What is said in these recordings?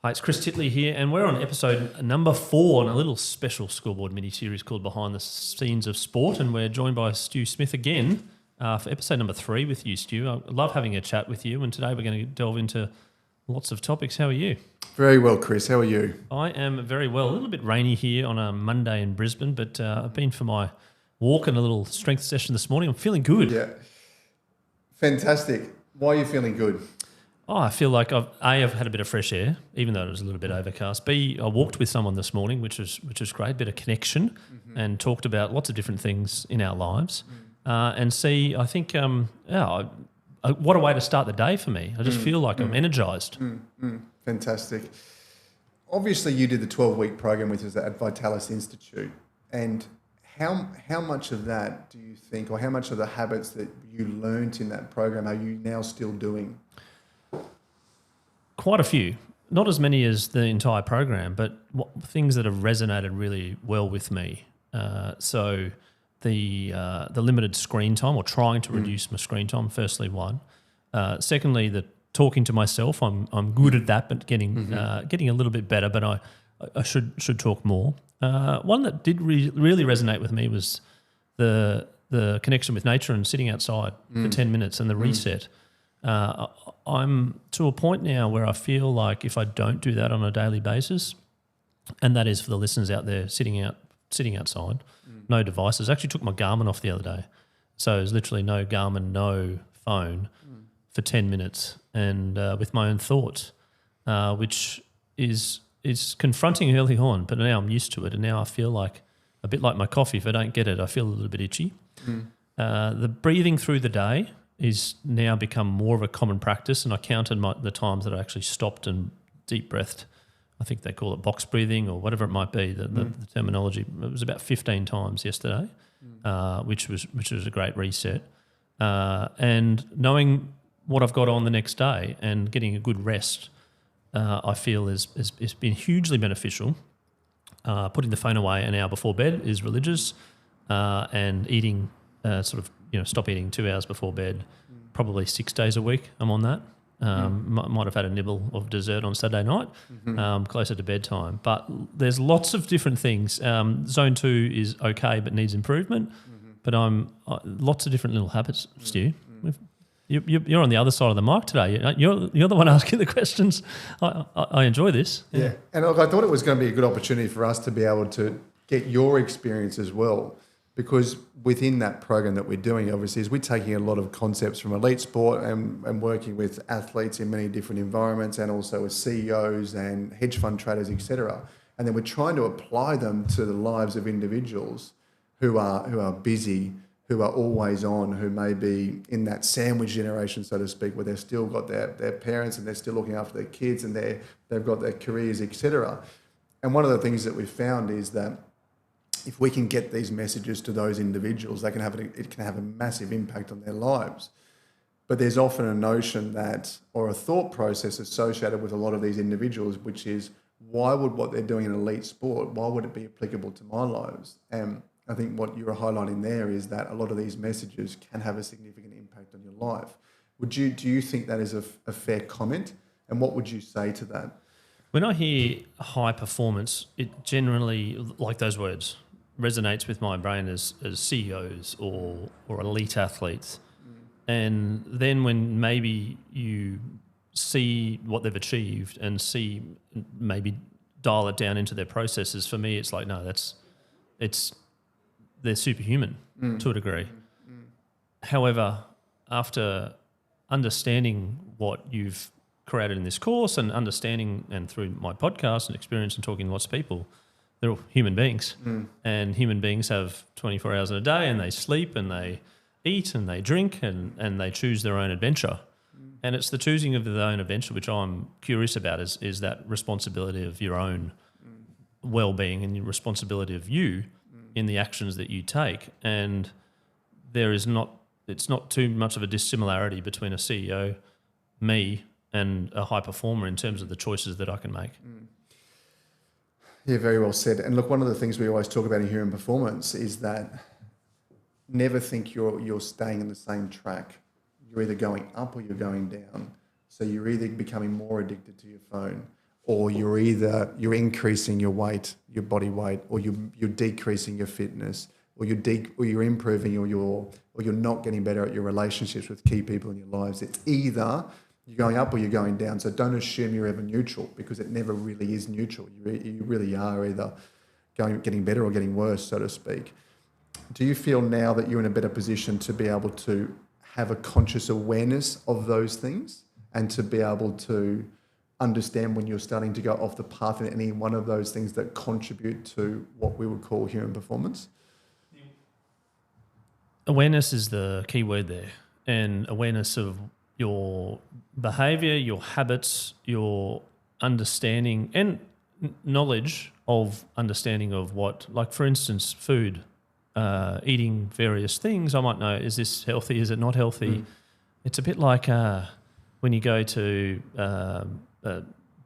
Hi, it's Chris Titley here, and we're on episode number 4 on a little special Scoreboard mini-series called Behind the Scenes of Sport, and we're joined by Stu Smith again for episode number 3 with you, Stu. I love having a chat with you, and today we're going to delve into lots of topics. How are you? Very well, Chris. How are you? I am very well. A little bit rainy here on a Monday in Brisbane, but I've been for my walk and a little strength session this morning. I'm feeling good. Yeah. Fantastic. Why are you feeling good? I feel like I've had a bit of fresh air, even though it was a little bit overcast. B, I walked with someone this morning, which was great, bit of connection, and talked about lots of different things in our lives. And C, I think, what a way to start the day for me. I just feel like I'm energised. Fantastic. Obviously, you did the 12-week program with us at Vitalis Institute, and how much of that do you think, or how much of the habits that you learnt in that program are you now still doing? Quite a few, not as many as the entire program, but things that have resonated really well with me. So the limited screen time, or trying to reduce my screen time. Firstly, one. Secondly, the talking to myself. I'm good at that, but getting a little bit better. But I should talk more. One that did really resonate with me was the connection with nature and sitting outside for 10 minutes and the reset. I'm to a point now where I feel like if I don't do that on a daily basis, and that is for the listeners out there sitting outside, no devices. I actually took my Garmin off the other day. So it was literally no Garmin, no phone for 10 minutes and with my own thoughts, which is confronting early on, but now I'm used to it, and now I feel like a bit like my coffee. If I don't get it, I feel a little bit itchy. The breathing through the day is now become more of a common practice, and I counted the times that I actually stopped and deep breathed. I think they call it box breathing or whatever it might be, the terminology. It was about 15 times yesterday, which was a great reset. And knowing what I've got on the next day and getting a good rest, I feel has been hugely beneficial. Putting the phone away an hour before bed is religious, and eating stop eating 2 hours before bed, probably 6 days a week. I'm on that. Might have had a nibble of dessert on Saturday night, closer to bedtime. But there's lots of different things. Zone 2 is okay but needs improvement. But I'm lots of different little habits, Stu. You're on the other side of the mic today. You're the one asking the questions. I enjoy this. Yeah. And look, I thought it was going to be a good opportunity for us to be able to get your experience as well, because within that program that we're doing, obviously, is we're taking a lot of concepts from elite sport and working with athletes in many different environments, and also with CEOs and hedge fund traders, etc. And then we're trying to apply them to the lives of individuals who are busy, who are always on, who may be in that sandwich generation, so to speak, where they've still got their parents and they're still looking after their kids and they've got their careers, etc. And one of the things that we've found is that if we can get these messages to those individuals, it can have a massive impact on their lives. But there's often a notion or a thought process associated with a lot of these individuals, which is, why would what they're doing in elite sport, why would it be applicable to my lives? And I think what you're highlighting there is that a lot of these messages can have a significant impact on your life. Do you think that is a fair comment? And what would you say to that? When I hear high performance, it generally, like those words, resonates with my brain as CEOs or elite athletes. And then when maybe you see what they've achieved and see maybe dial it down into their processes, for me it's like, no, they're superhuman to a degree. However, after understanding what you've created in this course and understanding, and through my podcast and experience and talking to lots of people, they're all human beings, and human beings have 24 hours in a day, and they sleep and they eat and they drink and they choose their own adventure. And it's the choosing of their own adventure which I'm curious about, is that responsibility of your own well-being and your responsibility of you in the actions that you take. And it's not too much of a dissimilarity between a CEO, me, and a high performer in terms of the choices that I can make. Yeah, very well said. And look, one of the things we always talk about in human performance is that never think you're staying on the same track. You're either going up or you're going down. So you're either becoming more addicted to your phone, or you're increasing your weight, your body weight, or you're decreasing your fitness, or you're improving, or you're not getting better at your relationships with key people in your lives. It's either you're going up or you're going down. So don't assume you're ever neutral, because it never really is neutral. You really are either getting better or getting worse, so to speak. Do you feel now that you're in a better position to be able to have a conscious awareness of those things and to be able to understand when you're starting to go off the path in any one of those things that contribute to what we would call human performance? Awareness is the key word there, and awareness of your behaviour, your habits, your understanding and knowledge of understanding of what, like for instance, food, eating various things. I might know, is this healthy, is it not healthy? It's a bit like when you go to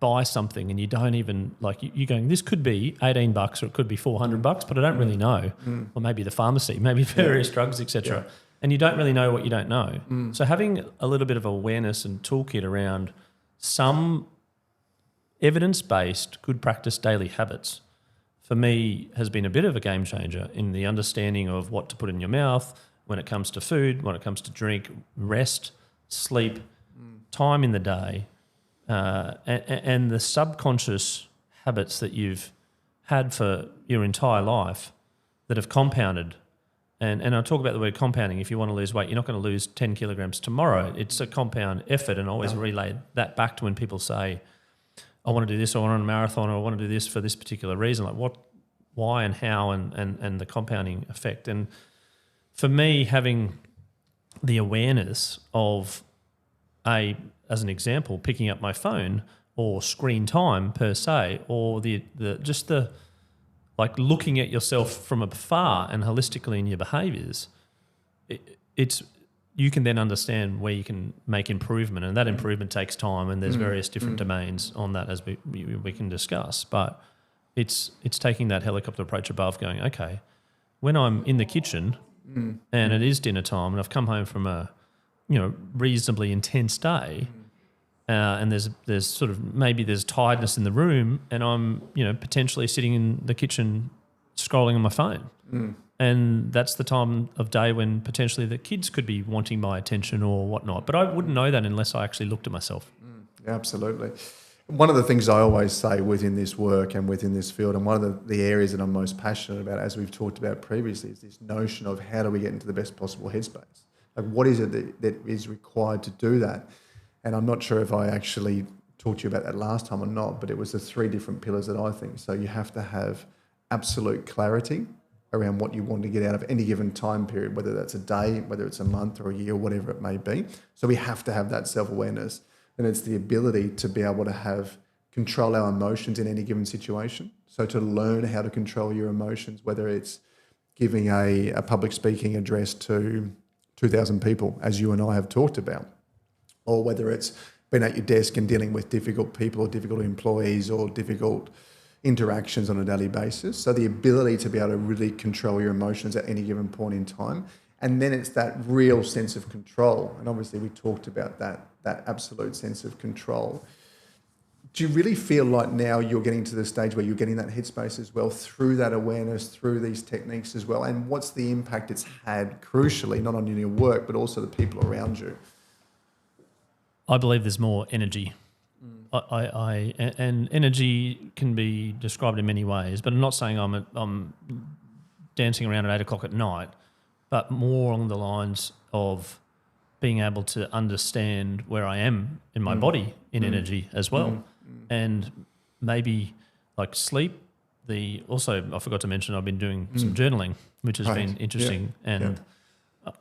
buy something and you don't even, like you're going, this could be $18 or it could be $400, but I don't really know. Or maybe the pharmacy, maybe various drugs, etc. And you don't really know what you don't know. So having a little bit of awareness and toolkit around some evidence-based good practice daily habits for me has been a bit of a game changer in the understanding of what to put in your mouth when it comes to food, when it comes to drink, rest, sleep, time in the day, and the subconscious habits that you've had for your entire life that have compounded. And I talk about the word compounding. If you want to lose weight, you're not going to lose 10 kilograms tomorrow. It's a compound effort, and I always relay that back to when people say, I want to do this, or I want to run a marathon, or I want to do this for this particular reason, like what, why and how, and the compounding effect. And for me, having the awareness of as an example, picking up my phone or screen time per se, or the like looking at yourself from afar and holistically in your behaviours, you can then understand where you can make improvement, and that improvement takes time, and there's various different domains on that as we can discuss. But it's taking that helicopter approach above, going, okay, when I'm in the kitchen and it is dinner time and I've come home from a reasonably intense day, and there's sort of maybe there's tiredness in the room, and I'm potentially sitting in the kitchen scrolling on my phone. And that's the time of day when potentially the kids could be wanting my attention or whatnot. But I wouldn't know that unless I actually looked at myself. Absolutely. One of the things I always say within this work and within this field, and one of the areas that I'm most passionate about, as we've talked about previously, is this notion of how do we get into the best possible headspace? Like, what is it that is required to do that? And I'm not sure if I actually talked to you about that last time or not, but it was the 3 different pillars that I think. So you have to have absolute clarity around what you want to get out of any given time period, whether that's a day, whether it's a month or a year, whatever it may be. So we have to have that self-awareness. And it's the ability to be able to control our emotions in any given situation. So to learn how to control your emotions, whether it's giving a public speaking address to 2,000 people, as you and I have talked about, or whether it's being at your desk and dealing with difficult people or difficult employees or difficult interactions on a daily basis. So the ability to be able to really control your emotions at any given point in time. And then it's that real sense of control. And obviously we talked about that absolute sense of control. Do you really feel like now you're getting to the stage where you're getting that headspace as well through that awareness, through these techniques as well? And what's the impact it's had, crucially, not only in your work, but also the people around you? I believe there's more energy. And energy can be described in many ways, but I'm not saying I'm dancing around at 8 o'clock at night, but more along the lines of being able to understand where I am in my body in energy as well. And maybe like sleep. Also, I forgot to mention I've been doing some journaling, which has been interesting.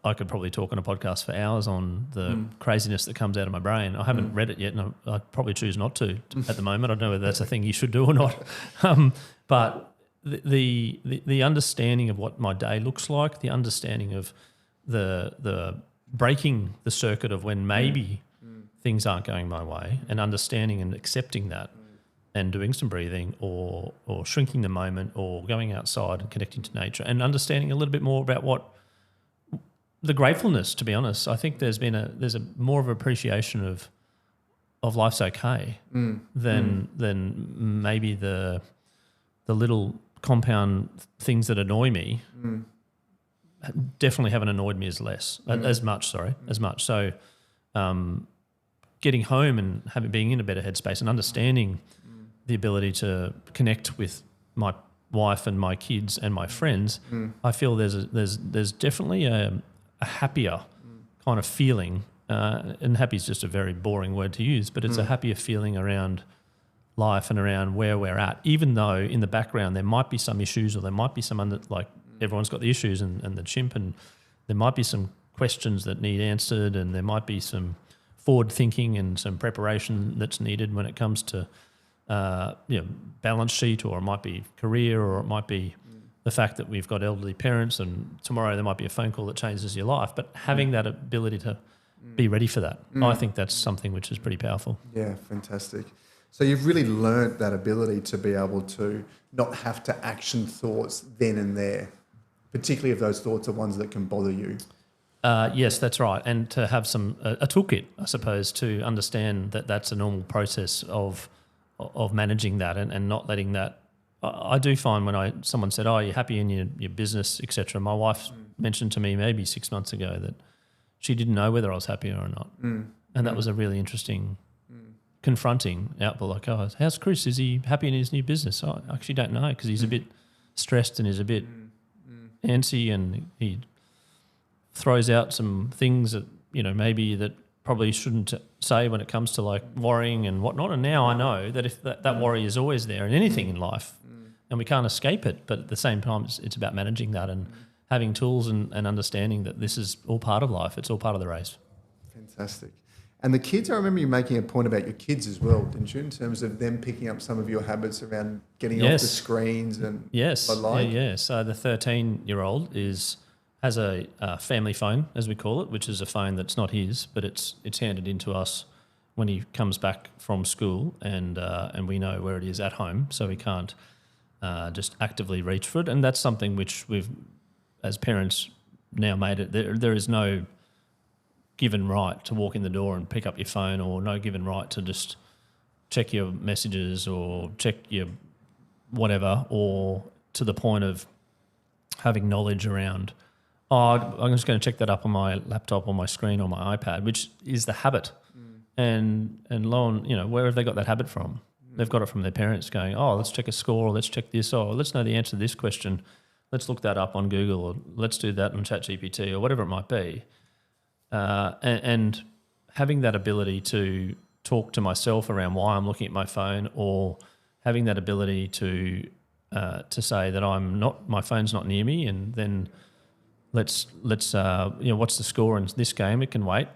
I could probably talk on a podcast for hours on the craziness that comes out of my brain. I haven't read it yet, and I'd probably choose not to at the moment. I don't know whether that's a thing you should do or not. But the understanding of what my day looks like, the understanding of the breaking the circuit of when maybe things aren't going my way, and understanding and accepting that, and doing some breathing or shrinking the moment or going outside and connecting to nature, and understanding a little bit more about what the gratefulness, to be honest. I think there's a more of appreciation of of life's okay, then maybe the little compound things that annoy me definitely haven't annoyed me as much. So getting home and being in a better headspace and understanding the ability to connect with my wife and my kids and my friends, I feel there's definitely a happier kind of feeling, and happy is just a very boring word to use, but it's a happier feeling around life and around where we're at, even though in the background there might be some issues, or there might be some everyone's got the issues and the chimp, and there might be some questions that need answered, and there might be some forward thinking and some preparation that's needed when it comes to balance sheet, or it might be career, or it might be the fact that we've got elderly parents, and tomorrow there might be a phone call that changes your life. But having that ability to be ready for that, I think that's something which is pretty powerful. Yeah, fantastic. So you've really learnt that ability to be able to not have to action thoughts then and there, particularly if those thoughts are ones that can bother you. Yes, that's right. And to have a toolkit, I suppose, to understand that that's a normal process of managing that and not letting that. I do find when someone said, "Oh, you're happy in your business, etc." My wife mentioned to me maybe 6 months ago that she didn't know whether I was happy or not, and that was a really interesting, confronting output. Like, "Oh, how's Chris? Is he happy in his new business?" I actually don't know, because he's a bit stressed and he's a bit antsy, and he throws out some things that maybe that probably shouldn't say when it comes to like worrying and whatnot. And now I know that if that worry is always there in anything in life, and we can't escape it, but at the same time it's about managing that and having tools and understanding that this is all part of life. It's all part of the race. Fantastic. And the kids, I remember you making a point about your kids as well, didn't you, in terms of them picking up some of your habits around getting off the screens and the like? Yeah. So the 13-year-old has a family phone, as we call it, which is a phone that's not his, but it's handed into us when he comes back from school, and we know where it is at home, so we can't just actively reach for it. And that's something which we've, as parents, now made it. There is no given right to walk in the door and pick up your phone, or no given right to just check your messages or check your whatever, or to the point of having knowledge around, I'm just going to check that up on my laptop or my screen or my iPad, which is the habit. And where have they got that habit from? They've got it from their parents going, "Oh, let's check a score, or let's check this, or let's know the answer to this question. Let's look that up on Google, or let's do that on ChatGPT," or whatever it might be. And having that ability to talk to myself around why I'm looking at my phone, or having that ability to say that my phone's not near me, and then let's what's the score in this game? It can wait.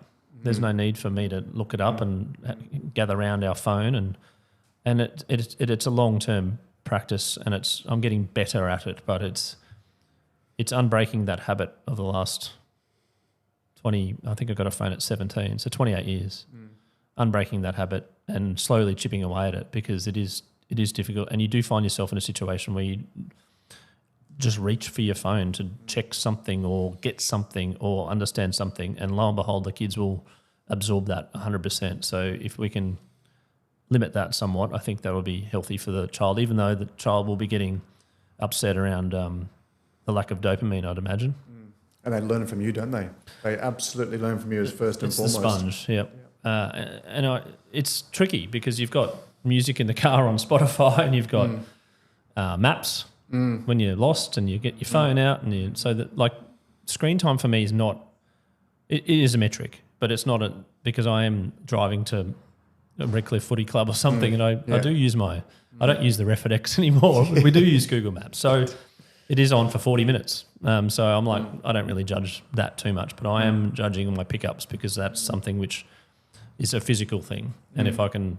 There's no need for me to look it up and gather around our phone, and it's a long-term practice, and I'm getting better at it, but it's unbreaking that habit of the last 20. I think I got a phone at 17, so 28 years. Unbreaking that habit and slowly chipping away at it, because it is difficult, and you do find yourself in a situation where you just reach for your phone to check something or get something or understand something, and lo and behold, the kids will absorb that 100%. So if we can limit that somewhat, I think that will be healthy for the child, even though the child will be getting upset around the lack of dopamine, I'd imagine. And they learn from you, don't they? They absolutely learn from you as first and foremost. It's the sponge, yeah. It's tricky because you've got music in the car on Spotify, and you've got maps when you're lost, and you get your phone out, and so that, like, screen time for me is not. It is a metric, but it's not because I am driving to a Redcliffe Footy Club or something, and I do use I don't use the Refidex anymore. But we do use Google Maps, so it is on for 40 minutes. So I'm like, I don't really judge that too much, but I am judging my pickups, because that's something which is a physical thing, and if I can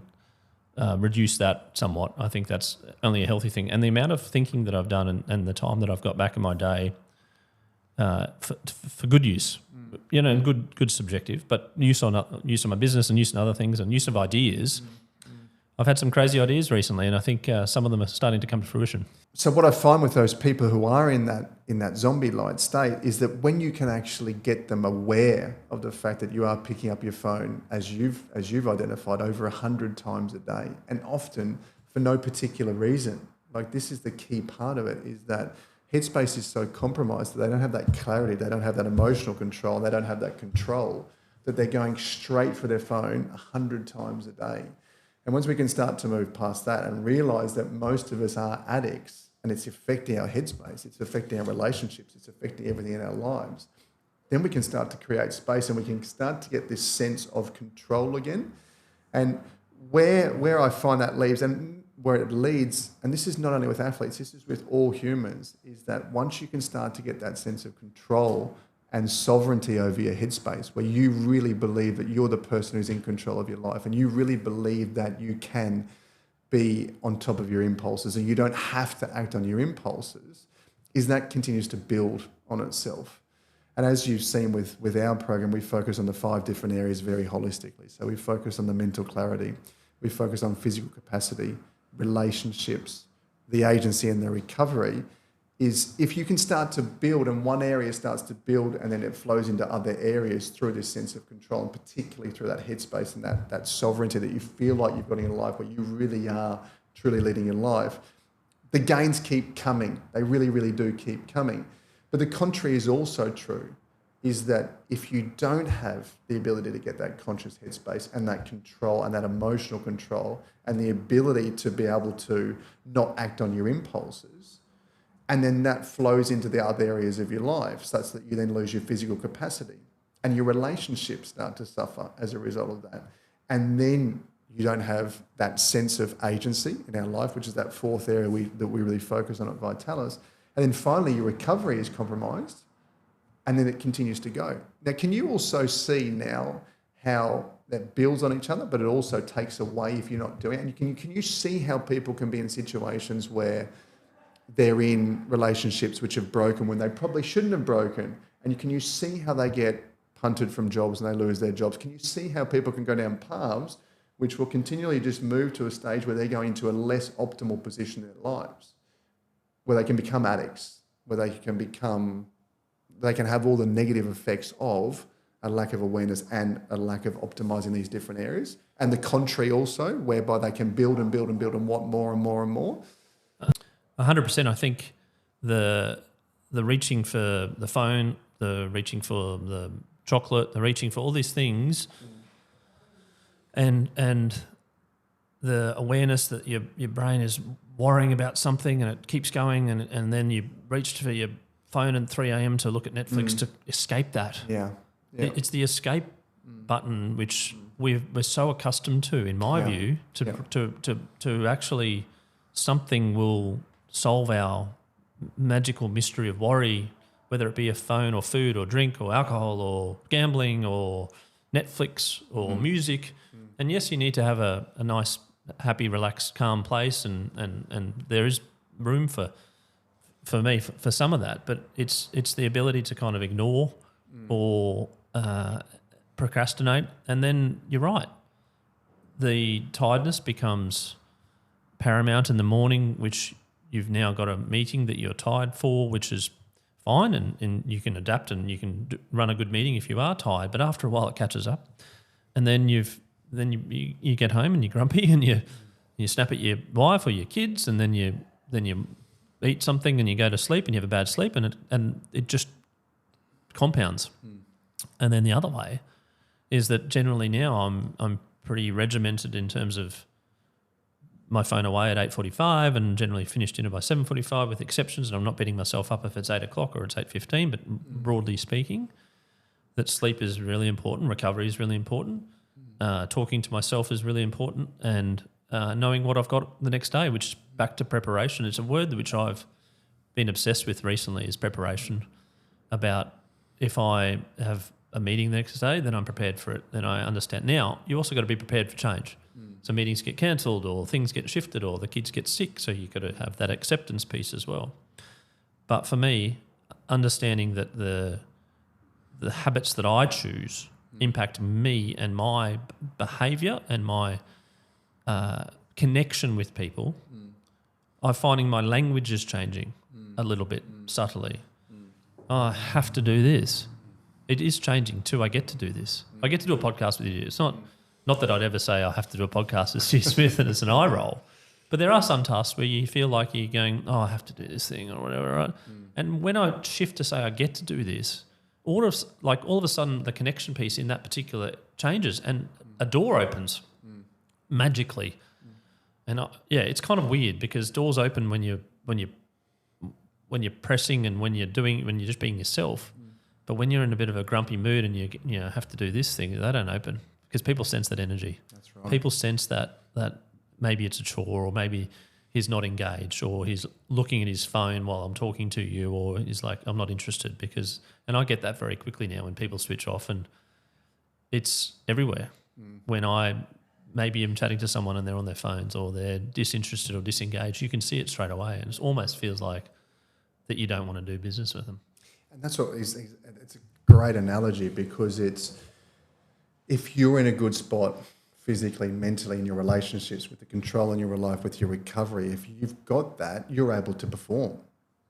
reduce that somewhat, I think that's only a healthy thing. And the amount of thinking that I've done and the time that I've got back in my day for good use, and good subjective, but use on my business and use on other things and use of ideas, I've had some crazy ideas recently, and I think some of them are starting to come to fruition. So what I find with those people who are in that zombie-like state is that when you can actually get them aware of the fact that you are picking up your phone, as you've identified, over 100 times a day, and often for no particular reason. Like, this is the key part of it, is that headspace is so compromised that they don't have that clarity, they don't have that emotional control, they don't have that control, that they're going straight for their phone 100 times a day. And once we can start to move past that and realise that most of us are addicts and it's affecting our headspace, it's affecting our relationships, it's affecting everything in our lives, then we can start to create space and we can start to get this sense of control again. And where I find that leaves and where it leads, and this is not only with athletes, this is with all humans, is that once you can start to get that sense of control and sovereignty over your headspace, where you really believe that you're the person who's in control of your life and you really believe that you can be on top of your impulses and you don't have to act on your impulses, is that continues to build on itself. And as you've seen with our program, we focus on the 5 different areas very holistically. So we focus on the mental clarity, we focus on physical capacity, relationships, the agency and the recovery. Is if you can start to build and one area starts to build and then it flows into other areas through this sense of control, and particularly through that headspace and that sovereignty that you feel like you've got in your life, where you really are truly leading your life, the gains keep coming. They really, really do keep coming. But the contrary is also true, is that if you don't have the ability to get that conscious headspace and that control and that emotional control and the ability to be able to not act on your impulses, and then that flows into the other areas of your life, such that you then lose your physical capacity and your relationships start to suffer as a result of that. And then you don't have that sense of agency in our life, which is that 4th area that we really focus on at Vitalis. And then finally, your recovery is compromised, and then it continues to go. Now, can you also see now how that builds on each other, but it also takes away if you're not doing it? And can you see how people can be in situations where they're in relationships which have broken when they probably shouldn't have broken? And can you see how they get punted from jobs and they lose their jobs? Can you see how people can go down paths which will continually just move to a stage where they're going into a less optimal position in their lives, where they can become addicts, where they can have all the negative effects of a lack of awareness and a lack of optimizing these different areas? And the contrary also, whereby they can build and build and build and want more and more and more. 100%. I think the reaching for the phone, the reaching for the chocolate, the reaching for all these things, and the awareness that your brain is worrying about something and it keeps going, and then you reach for your phone at 3 a.m. to look at Netflix to escape that. Yeah. It's the escape button which we're so accustomed to, in my view, to actually something will solve our magical mystery of worry, whether it be a phone or food or drink or alcohol or gambling or Netflix or music. And yes, you need to have a nice, happy, relaxed, calm place, and there is room for me for some of that, but it's the ability to kind of ignore or procrastinate. And then you're right, the tiredness becomes paramount in the morning, which you've now got a meeting that you're tired for, which is fine, and you can adapt and you can run a good meeting if you are tired. But after a while, it catches up, and then you get home and you're grumpy and you snap at your wife or your kids, and then you eat something and you go to sleep and you have a bad sleep, and it just compounds. And then the other way is that generally now I'm pretty regimented in terms of my phone away at 8:45 and generally finished dinner by 7:45, with exceptions, and I'm not beating myself up if it's 8 o'clock or it's 8:15, but broadly speaking, that sleep is really important, recovery is really important, talking to myself is really important, and knowing what I've got the next day, which is back to preparation. It's a word which I've been obsessed with recently, is preparation, about if I have a meeting the next day, then I'm prepared for it, then I understand. Now, you also got to be prepared for change. So meetings get cancelled or things get shifted or the kids get sick, so you've got to have that acceptance piece as well. But for me, understanding that the habits that I choose impact me and my behaviour and my connection with people, I'm finding my language is changing a little bit subtly. Oh, I have to do this. It is changing too. I get to do this. I get to do a podcast with you. It's not that I'd ever say I have to do a podcast with Stu Smith and it's an eye roll. But there are some tasks where you feel like you're going, oh, I have to do this thing or whatever, right? And when I shift to say I get to do this, all of a sudden the connection piece in that particular changes and a door opens magically. And it's kind of weird because doors open when you're pressing and when you're just being yourself. But when you're in a bit of a grumpy mood and you have to do this thing, they don't open because people sense that energy. That's right. People sense that maybe it's a chore or maybe he's not engaged or he's looking at his phone while I'm talking to you or he's like, I'm not interested and I get that very quickly now when people switch off and it's everywhere. When I maybe am chatting to someone and they're on their phones or they're disinterested or disengaged, you can see it straight away and it almost feels like that you don't want to do business with them. And that's what it's a great analogy because it's if you're in a good spot physically, mentally in your relationships, with the control in your life, with your recovery, if you've got that, you're able to perform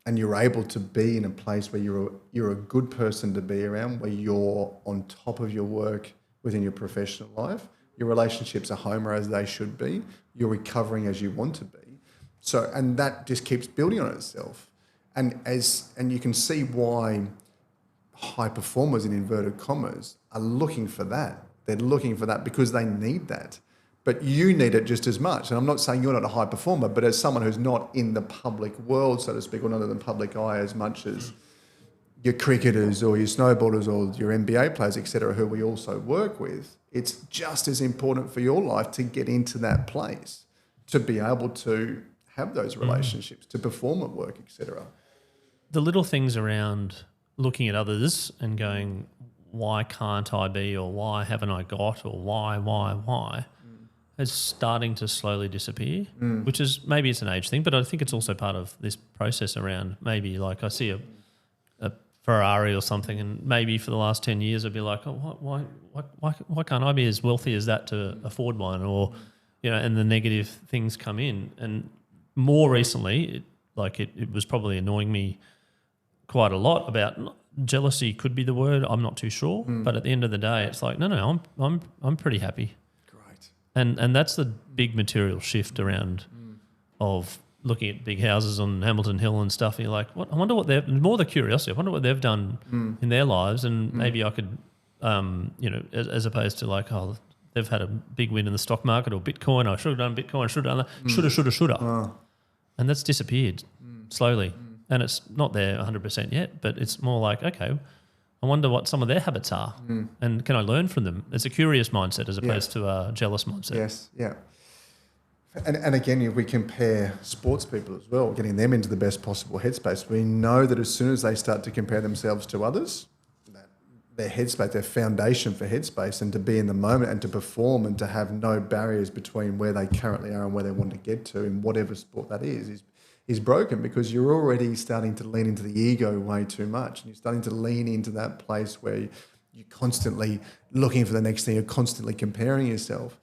and you're able to be in a place where you're a good person to be around, where you're on top of your work within your professional life. Your relationships are home as they should be. You're recovering as you want to be. So, and that just keeps building on itself. And you can see why high performers in inverted commas are looking for that. They're looking for that because they need that. But you need it just as much. And I'm not saying you're not a high performer, but as someone who's not in the public world, so to speak, or not in the public eye as much as your cricketers or your snowboarders or your NBA players, et cetera, who we also work with, it's just as important for your life to get into that place, to be able to have those relationships, to perform at work, et cetera. The little things around looking at others and going, why can't I be or why haven't I got or why is starting to slowly disappear, which is maybe it's an age thing, but I think it's also part of this process around maybe like I see a Ferrari or something and maybe for the last 10 years I'd be like, oh, why can't I be as wealthy as that to afford one or, and the negative things come in. And more recently, it was probably annoying me quite a lot about jealousy could be the word. I'm not too sure, but at the end of the day, it's like no, I'm pretty happy. Great. And that's the big material shift around of looking at big houses on Hamilton Hill and stuff. And you're like, what? I wonder what more the curiosity. I wonder what they've done in their lives, and maybe I could, as opposed to like, oh, they've had a big win in the stock market or Bitcoin. I should have done Bitcoin. I should have done that. Shoulda. And that's disappeared slowly. And it's not there 100% yet, but it's more like, okay, I wonder what some of their habits are and can I learn from them? It's a curious mindset as opposed to a jealous mindset. Yes, yeah. And again, if we compare sports people as well, getting them into the best possible headspace, we know that as soon as they start to compare themselves to others, their headspace, their foundation for headspace and to be in the moment and to perform and to have no barriers between where they currently are and where they want to get to in whatever sport that is broken because you're already starting to lean into the ego way too much. And you're starting to lean into that place where you're constantly looking for the next thing, you're constantly comparing yourself.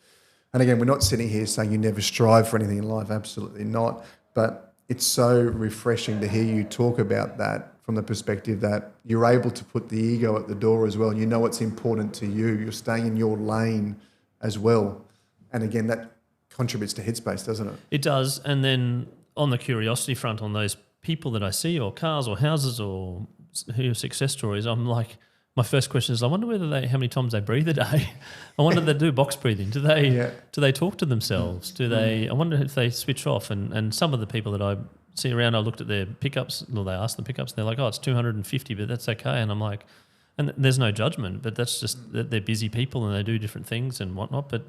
And again, we're not sitting here saying you never strive for anything in life, absolutely not. But it's so refreshing to hear you talk about that from the perspective that you're able to put the ego at the door as well. You know what's important to you. You're staying in your lane as well. And again, that contributes to headspace, doesn't it? It does. And then on the curiosity front, on those people that I see or cars or houses or who are success stories, I'm like, my first question is, I wonder how many times they breathe a day. I wonder if they do box breathing. Do they talk to themselves? I wonder if they switch off. And some of the people that I see around, I looked at their pickups, they asked the pickups, and they're like, oh, it's 250, but that's okay. And I'm like, and there's no judgment, but that's just that they're busy people and they do different things and whatnot. But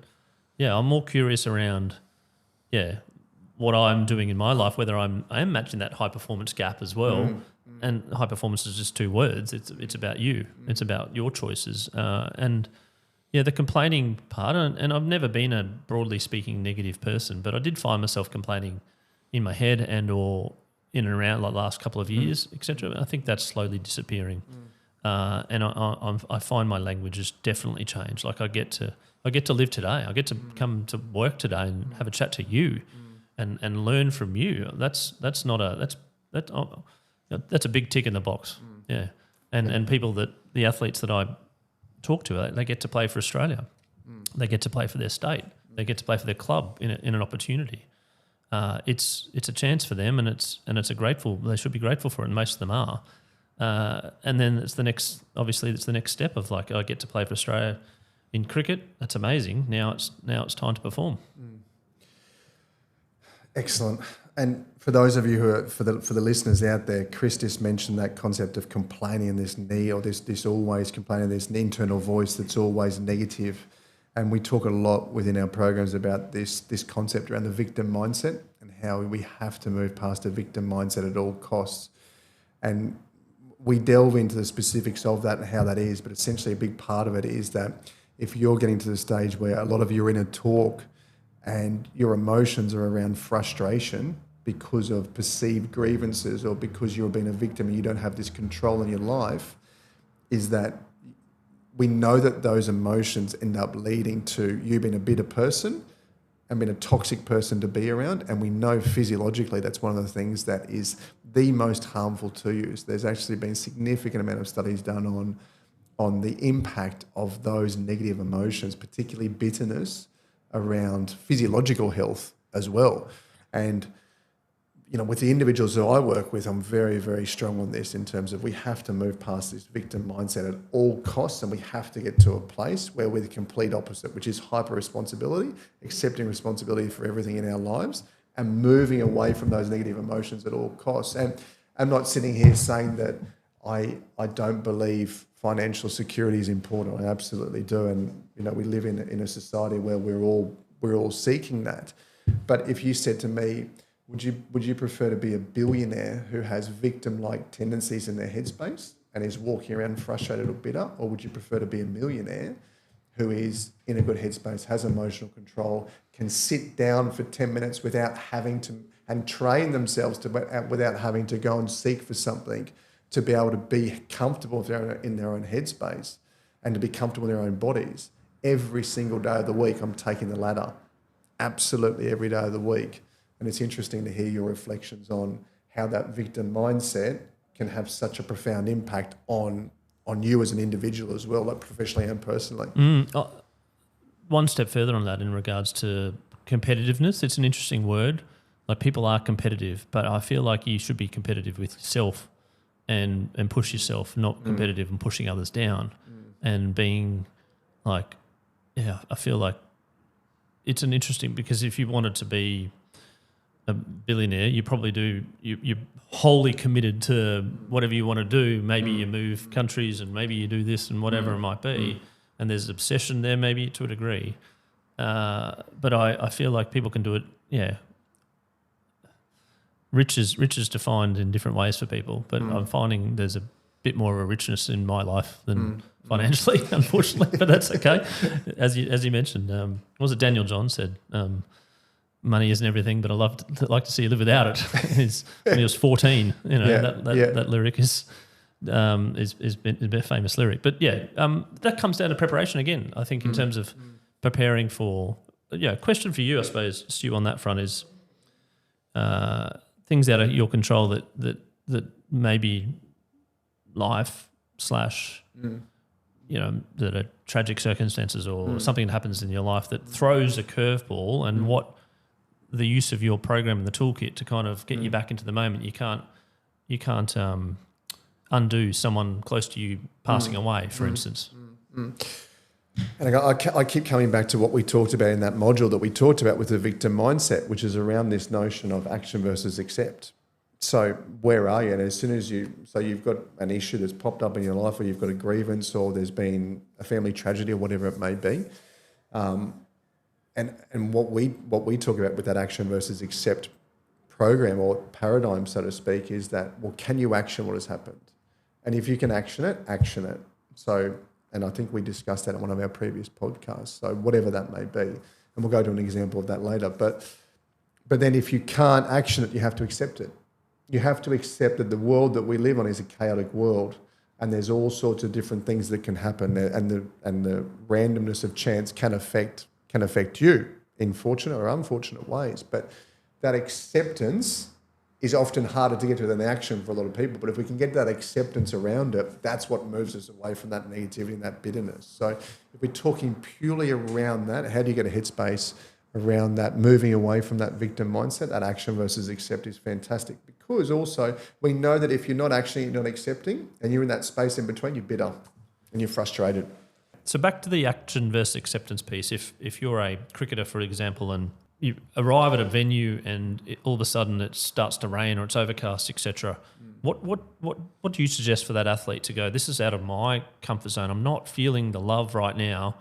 yeah, I'm more curious around, what I'm doing in my life, whether I am matching that high performance gap as well. And high performance is just two words. It's about you. It's about your choices. And the complaining part, and I've never been a broadly speaking negative person, but I did find myself complaining in my head and or in and around like last couple of years, etc. I think that's slowly disappearing. And I find my language has definitely changed. Like I get I get to live today. I get to come to work today and have a chat to you, and learn from you. That's a big tick in the box. Yeah, and people the athletes that I talk to, they get to play for Australia. They get to play for their state. They get to play for their club in an opportunity. It's a chance for them, and it's a grateful. They should be grateful for it, and most of them are. And then it's the next step of like, I get to play for Australia in cricket. That's amazing. Now it's time to perform. Excellent. And for those of you for the listeners out there, Chris just mentioned that concept of complaining, this need, or this always complaining, this internal voice that's always negative. And we talk a lot within our programs about this concept around the victim mindset and how we have to move past the victim mindset at all costs. And we delve into the specifics of that and how that is, but essentially a big part of it is that if you're getting to the stage where a lot of you are in a talk and your emotions are around frustration because of perceived grievances or because you're being a victim and you don't have this control in your life, is that we know that those emotions end up leading to you being a bitter person and being a toxic person to be around. And we know physiologically that's one of the things that is the most harmful to you. So there's actually been a significant amount of studies done on the impact of those negative emotions, particularly bitterness, around physiological health as well. And with the individuals that I work with, I'm very, very strong on this in terms of we have to move past this victim mindset at all costs, and we have to get to a place where we're the complete opposite, which is hyper-responsibility, accepting responsibility for everything in our lives and moving away from those negative emotions at all costs. And I'm not sitting here saying that I don't believe financial security is important. I absolutely do. And, we live in a society where we're all seeking that. But if you said to me, would you prefer to be a billionaire who has victim-like tendencies in their headspace and is walking around frustrated or bitter, or would you prefer to be a millionaire who is in a good headspace, has emotional control, can sit down for 10 minutes without having to, and train themselves without having to go and seek for something, to be able to be comfortable in their own headspace and to be comfortable in their own bodies? Every single day of the week, I'm taking the ladder. Absolutely every day of the week. And it's interesting to hear your reflections on how that victim mindset can have such a profound impact on you as an individual as well, like professionally and personally. One step further on that in regards to competitiveness, it's an interesting word. Like, people are competitive, but I feel like you should be competitive with yourself and push yourself, not competitive and pushing others down and being like, I feel like it's an interesting, because if you wanted to be a billionaire, you probably do. You're wholly committed to whatever you want to do. Maybe you move countries, and maybe you do this and whatever it might be. And there's obsession there, maybe to a degree. But I feel like people can do it. Yeah, rich is defined in different ways for people. But I'm finding there's a bit more of a richness in my life than financially, unfortunately. But that's okay. As you mentioned, what was it Daniel John said? Money isn't everything, but like to see you live without it. When he was 14, that lyric is a famous lyric. But that comes down to preparation again. I think in terms of preparing for. Question for you, I suppose, Stu, on that front is things out of your control that maybe life / that are tragic circumstances or something that happens in your life that throws a curveball, and what the use of your program and the toolkit to kind of get you back into the moment. You can't undo someone close to you passing away, for instance. And I keep coming back to what we talked about in that module that we talked about with the victim mindset, which is around this notion of action versus accept. So where are you? And as soon as you've got an issue that's popped up in your life, or you've got a grievance, or there's been a family tragedy, or whatever it may be, and what we talk about with that action versus accept program or paradigm, so to speak, is that, well, can you action what has happened? And if you can action it, action it. So, and I think we discussed that in one of our previous podcasts. So whatever that may be, and we'll go to an example of that later. But then if you can't action it, you have to accept it. You have to accept that the world that we live on is a chaotic world, and there's all sorts of different things that can happen, and the randomness of chance can affect you in fortunate or unfortunate ways. But that acceptance is often harder to get to than action for a lot of people. But if we can get that acceptance around it, that's what moves us away from that negativity and that bitterness. So if we're talking purely around that, how do you get a headspace around that, moving away from that victim mindset? That action versus accept is fantastic, because also we know that if you're not actually not accepting and you're in that space in between, you're bitter and you're frustrated. So back to the action versus acceptance piece. If you're a cricketer, for example, and you arrive at a venue and all of a sudden it starts to rain or it's overcast, etc. What do you suggest for that athlete to go, this is out of my comfort zone, I'm not feeling the love right now?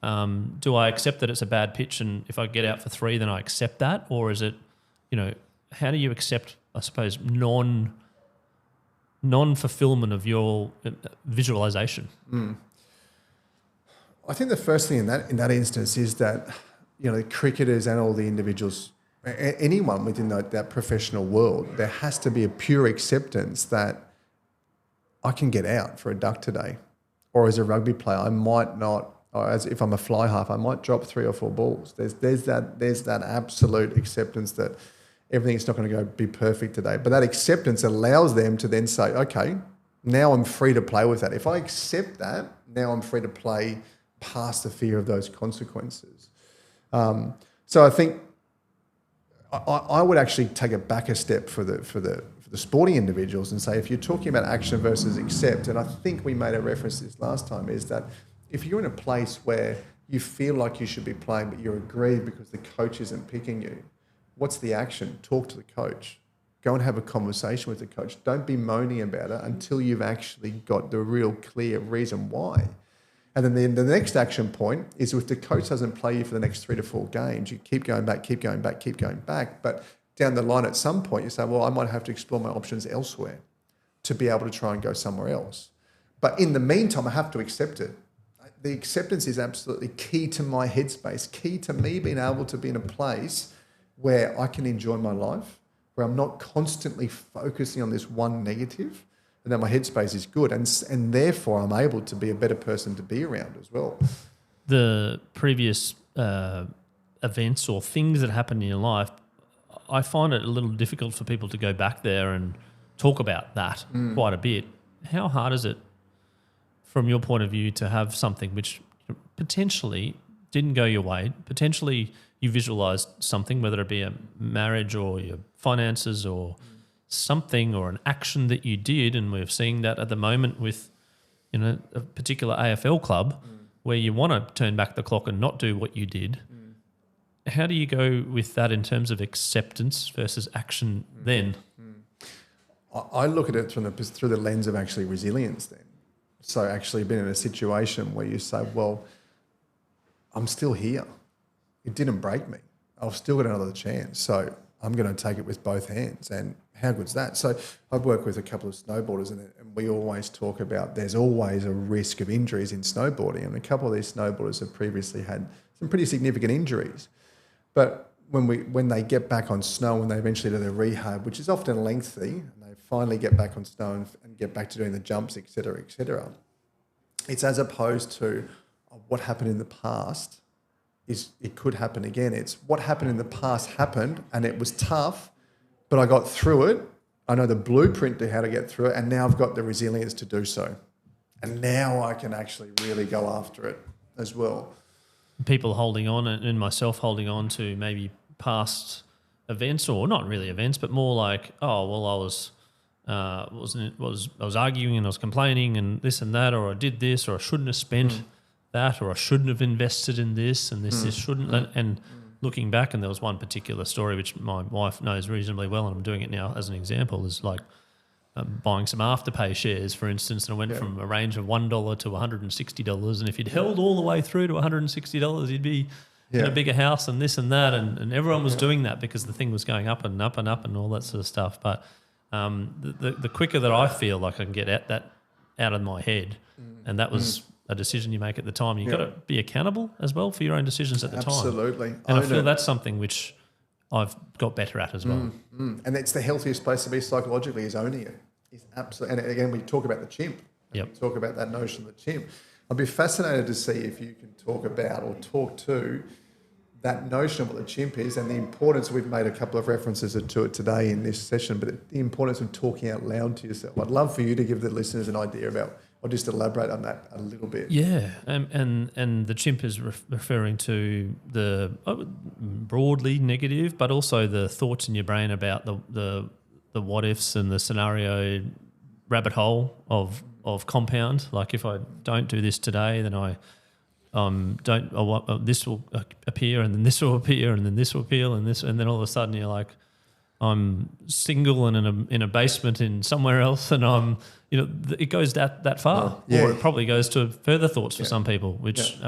Do I accept that it's a bad pitch, and if I get out for 3 then I accept that? Or is it, how do you accept, I suppose, non-fulfillment of your visualization? I think the first thing in that instance is that the cricketers and all the individuals, anyone within that professional world, there has to be a pure acceptance that I can get out for a duck today, or as a rugby player, I might not. Or as if I'm a fly half, I might drop 3 or 4 balls. There's that absolute acceptance that everything's not going to be perfect today. But that acceptance allows them to then say, okay, now I'm free to play with that. If I accept that, now I'm free to play past the fear of those consequences. So I think I would actually take it back a step for the sporting individuals and say, if you're talking about action versus accept, and I think we made a reference to this last time, is that if you're in a place where you feel like you should be playing but you're aggrieved because the coach isn't picking you, what's the action? Talk to the coach. Go and have a conversation with the coach. Don't be moaning about it until you've actually got the real clear reason why. And then the next action point is, if the coach doesn't play you for the next 3 to 4 games, you keep going back. But down the line at some point you say, well, I might have to explore my options elsewhere to be able to try and go somewhere else. But in the meantime, I have to accept it. The acceptance is absolutely key to my headspace, key to me being able to be in a place where I can enjoy my life, where I'm not constantly focusing on this one negative, and that my headspace is good, and therefore I'm able to be a better person to be around as well. The previous events or things that happen in your life, I find it a little difficult for people to go back there and talk about that quite a bit. How hard is it, from your point of view, to have something which potentially didn't go your way, potentially you visualised something, whether it be a marriage or your finances or something, or an action that you did, and we're seeing that at the moment with a particular AFL club where you want to turn back the clock and not do what you did. How do you go with that in terms of acceptance versus action then? I look at it through the lens of actually resilience then. So actually being in a situation where you say, well, I'm still here. It didn't break me. I've still got another chance. So I'm going to take it with both hands. And how good's that? So I've worked with a couple of snowboarders, and we always talk about there's always a risk of injuries in snowboarding. And a couple of these snowboarders have previously had some pretty significant injuries. But when they get back on snow and they eventually do their rehab, which is often lengthy, and they finally get back on snow and get back to doing the jumps, et cetera, it's as opposed to what happened in the past is it could happen again. It's what happened in the past happened and it was tough, but I got through it. I know the blueprint to how to get through it, and now I've got the resilience to do so. And now I can actually really go after it as well. People holding on, and myself holding on to maybe past events, or not really events, but more like, oh, well, I was arguing and I was complaining and this and that, or I did this, or I shouldn't have spent that, or I shouldn't have invested in this, and this shouldn't. And looking back, and there was one particular story which my wife knows reasonably well, and I'm doing it now as an example, is like buying some Afterpay shares, for instance, and I went from a range of $1 to $160, and if you'd held all the way through to $160, you'd be in a bigger house and this and that, and everyone was doing that because the thing was going up and up and up and all that sort of stuff. But the quicker that I feel like I can get that out of my head, and that was a decision you make at the time. You've got to be accountable as well for your own decisions at the time. Absolutely. And I feel that's something which I've got better at as well. And it's the healthiest place to be psychologically, is owning it. Is absolutely. And again, we talk about the chimp. And we talk about that notion of the chimp. I'd be fascinated to see if you can talk about or talk to that notion of what the chimp is and the importance. We've made a couple of references to it today in this session, but the importance of talking out loud to yourself. I'd love for you to give the listeners an idea about, or just elaborate on that a little bit. Yeah, and the chimp is referring to the broadly negative, but also the thoughts in your brain about the what ifs and the scenario rabbit hole of compound. Like if I don't do this today, then this will appear, and then this will appear, and then this will appear, and then all of a sudden you're like, I'm single and in a basement in somewhere else, and it goes that far, or it probably goes to further thoughts for some people, which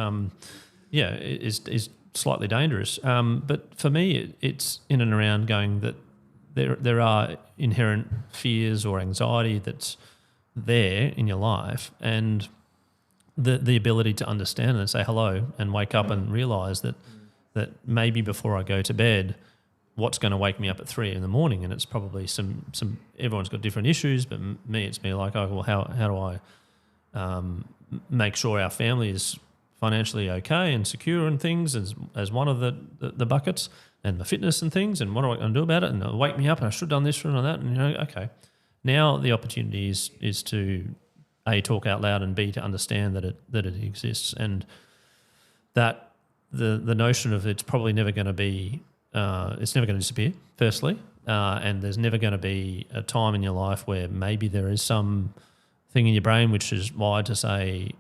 is slightly dangerous. But for me, it's in and around going that there are inherent fears or anxiety that's there in your life, and the ability to understand and say hello and wake up and realise that maybe before I go to bed, what's going to wake me up at 3 a.m, and it's probably some everyone's got different issues, but it's me like, oh well, how do I make sure our family is financially okay and secure and things as one of the buckets, and the fitness and things, and what am I going to do about it, and it'll wake me up and I should have done this and that, and okay, now the opportunity is to A, talk out loud, and B, to understand that it exists, and that the notion of it's probably never going to be it's never going to disappear, firstly, and there's never going to be a time in your life where maybe there is some thing in your brain which is wired to say,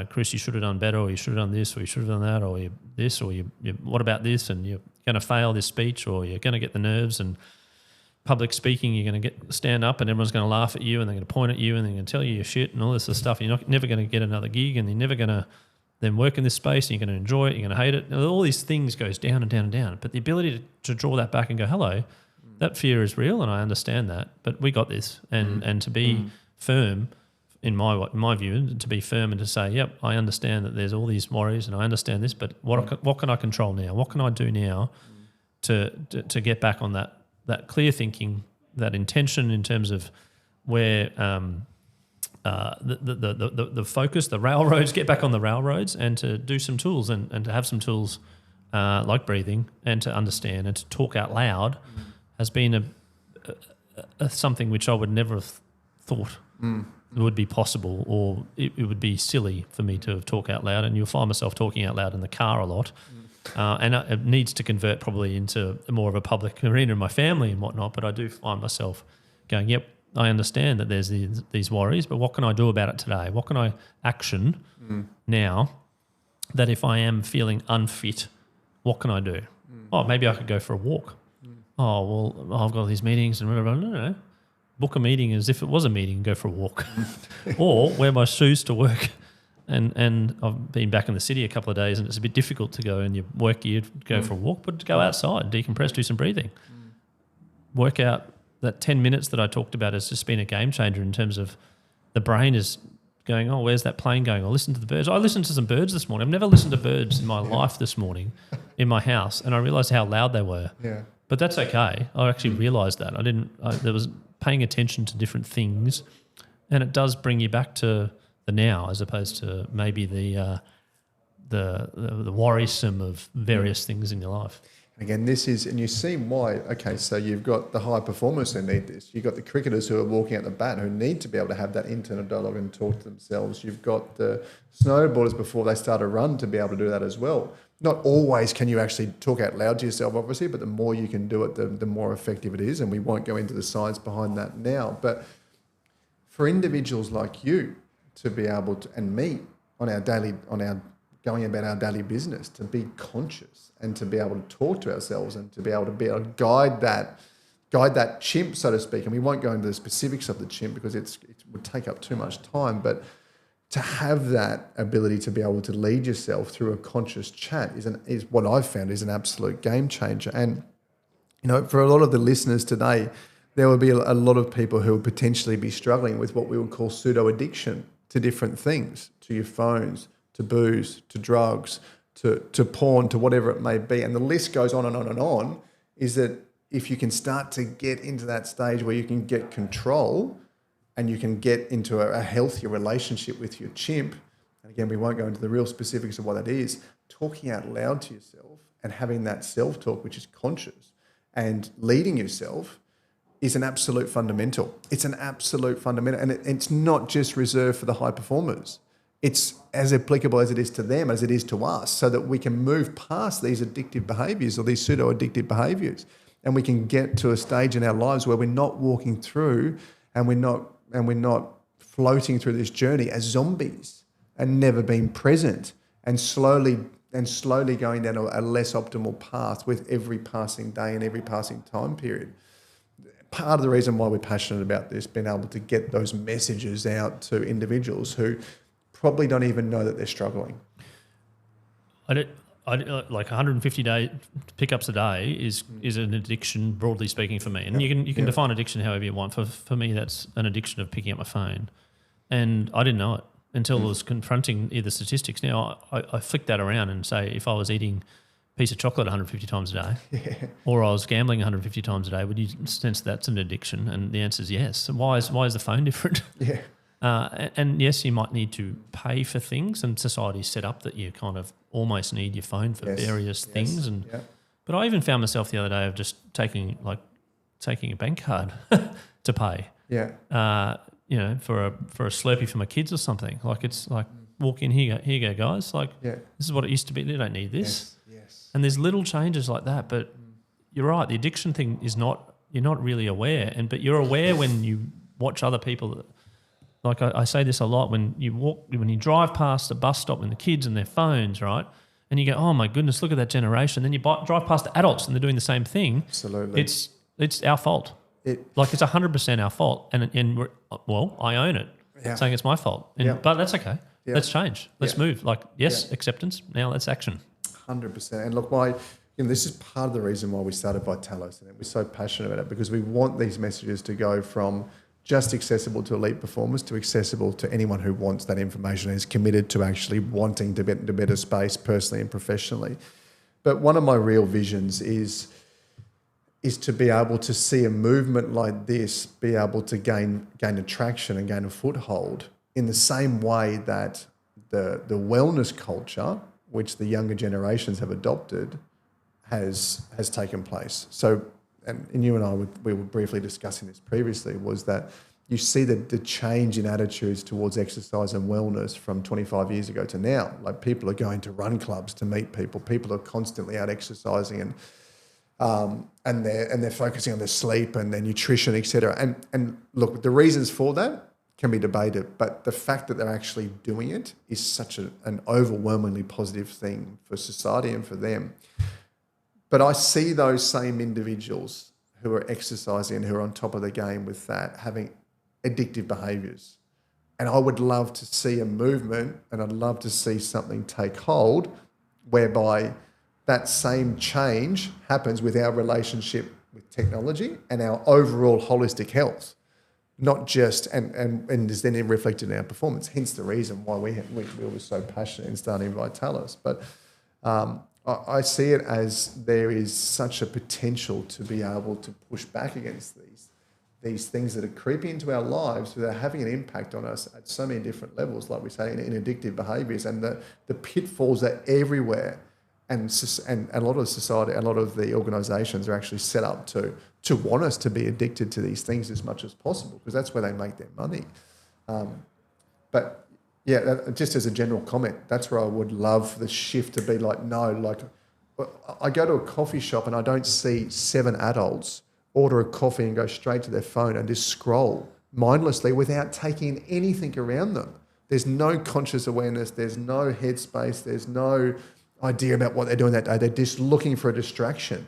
Chris, you should have done better, or you should have done this, or you should have done that, or you this, or you what about this, and you're going to fail this speech, or you're going to get the nerves, and public speaking, you're going to stand up and everyone's going to laugh at you, and they're going to point at you, and they're going to tell you your shit and all this sort of stuff. You're never going to get another gig, and you're never going to then work in this space, and you're going to enjoy it, you're going to hate it. All these things goes down and down and down. But the ability to draw that back and go, hello, that fear is real, and I understand that, but we got this. And to be firm, in my view, to be firm and to say, yep, I understand that there's all these worries, and I understand this, but what can I control now? What can I do now to get back on that clear thinking, that intention in terms of where the focus, the railroads, get back on the railroads, and to do some tools and to have some tools like breathing, and to understand and to talk out loud has been something which I would never have thought would be possible, or it would be silly for me to talk out loud. And you'll find myself talking out loud in the car a lot. And it needs to convert probably into more of a public arena in my family and whatnot, but I do find myself going, yep, I understand that there's these worries, but what can I do about it today? What can I action now that if I am feeling unfit, what can I do? Oh, maybe I could go for a walk. Oh, well, I've got these meetings and no. Book a meeting as if it was a meeting and go for a walk. Or wear my shoes to work. And I've been back in the city a couple of days, and it's a bit difficult to go in your work gear to go for a walk, but to go outside, decompress, do some breathing. Work out that 10 minutes that I talked about has just been a game changer in terms of the brain is going, oh, where's that plane going? I'll listen to the birds. I listened to some birds this morning. I've never listened to birds in my life this morning in my house, and I realised how loud they were. Yeah. But that's okay. I actually realised that. There was paying attention to different things, and it does bring you back to the now, as opposed to maybe the worrisome of various things in your life. Again, this is, and you see why. Okay, so you've got the high performers who need this. You've got the cricketers who are walking out the bat who need to be able to have that internal dialogue and talk to themselves. You've got the snowboarders before they start a run to be able to do that as well. Not always can you actually talk out loud to yourself, obviously, but the more you can do it, the more effective it is. And we won't go into the science behind that now. But for individuals like you to be able to, and me, going about our daily business, to be conscious and to be able to talk to ourselves and to be able to guide that chimp, so to speak. And we won't go into the specifics of the chimp because it would take up too much time, but to have that ability to be able to lead yourself through a conscious chat is what I've found is an absolute game changer. And, for a lot of the listeners today, there will be a lot of people who will potentially be struggling with what we would call pseudo-addiction to different things, to your phones, to booze, to drugs, to porn, to whatever it may be. And the list goes on and on and on, is that if you can start to get into that stage where you can get control and you can get into a healthier relationship with your chimp, and again, we won't go into the real specifics of what that is, talking out loud to yourself and having that self-talk, which is conscious, and leading yourself is an absolute fundamental. It's an absolute fundamental. And it's not just reserved for the high performers. It's as applicable as it is to them as it is to us, so that we can move past these addictive behaviours or these pseudo-addictive behaviours, and we can get to a stage in our lives where we're not walking through and we're not floating through this journey as zombies and never being present and slowly going down a less optimal path with every passing day and every passing time period. Part of the reason why we're passionate about this, being able to get those messages out to individuals who probably don't even know that they're struggling. I like 150 pickups a day is an addiction, broadly speaking, for me. And you can define addiction however you want. For me, that's an addiction of picking up my phone. And I didn't know it until I was confronting either statistics. Now, I flick that around and say if I was eating piece of chocolate 150 times a day or I was gambling 150 times a day, would you sense that's an addiction? And the answer is yes. Why is the phone different? Yeah. And yes, you might need to pay for things, and society's set up that you kind of almost need your phone for various things. But I even found myself the other day of just taking a bank card to pay. Yeah. For a Slurpee for my kids or something. Like it's like walk in, here you go guys. Like this is what it used to be. They don't need this. Yes. And there's little changes like that, but you're right. The addiction thing is you're not really aware, but you're aware when you watch other people. Like I say this a lot, when you drive past a bus stop with the kids and their phones, right? And you go, oh my goodness, look at that generation. Then you drive past the adults and they're doing the same thing. Absolutely. It's our fault. It's 100% our fault. And I own it, saying it's my fault. But that's okay. Yeah. Let's change. Let's move. Acceptance. Now let's action. 100%. And look, this is part of the reason why we started Vitalis, and we're so passionate about it, because we want these messages to go from just accessible to elite performers to accessible to anyone who wants that information and is committed to actually wanting to get into better space personally and professionally. But one of my real visions is to be able to see a movement like this be able to gain attraction and gain a foothold in the same way that the wellness culture, which the younger generations have adopted, has taken place. So, and you and I we were briefly discussing this previously, was that you see the change in attitudes towards exercise and wellness from 25 years ago to now. Like, people are going to run clubs to meet people. People are constantly out exercising and they're focusing on their sleep and their nutrition, etc. And look, the reasons for that can be debated, but the fact that they're actually doing it is such an overwhelmingly positive thing for society and for them. But I see those same individuals who are exercising and who are on top of the game with that having addictive behaviours. And I would love to see a movement, and I'd love to see something take hold whereby that same change happens with our relationship with technology and our overall holistic health, not just, and is then reflected in our performance. Hence the reason why we were so passionate in starting Vitalis. But I see it as there is such a potential to be able to push back against these things that are creeping into our lives without having an impact on us at so many different levels, like we say, in addictive behaviours. And the pitfalls are everywhere. And a lot of society, a lot of the organisations are actually set up to want us to be addicted to these things as much as possible, because that's where they make their money. But yeah, just as a general comment, that's where I would love the shift to be like, no, like I go to a coffee shop and I don't see 7 adults order a coffee and go straight to their phone and just scroll mindlessly without taking anything around them. There's no conscious awareness. There's no headspace. There's no idea about what they're doing that day. They're just looking for a distraction,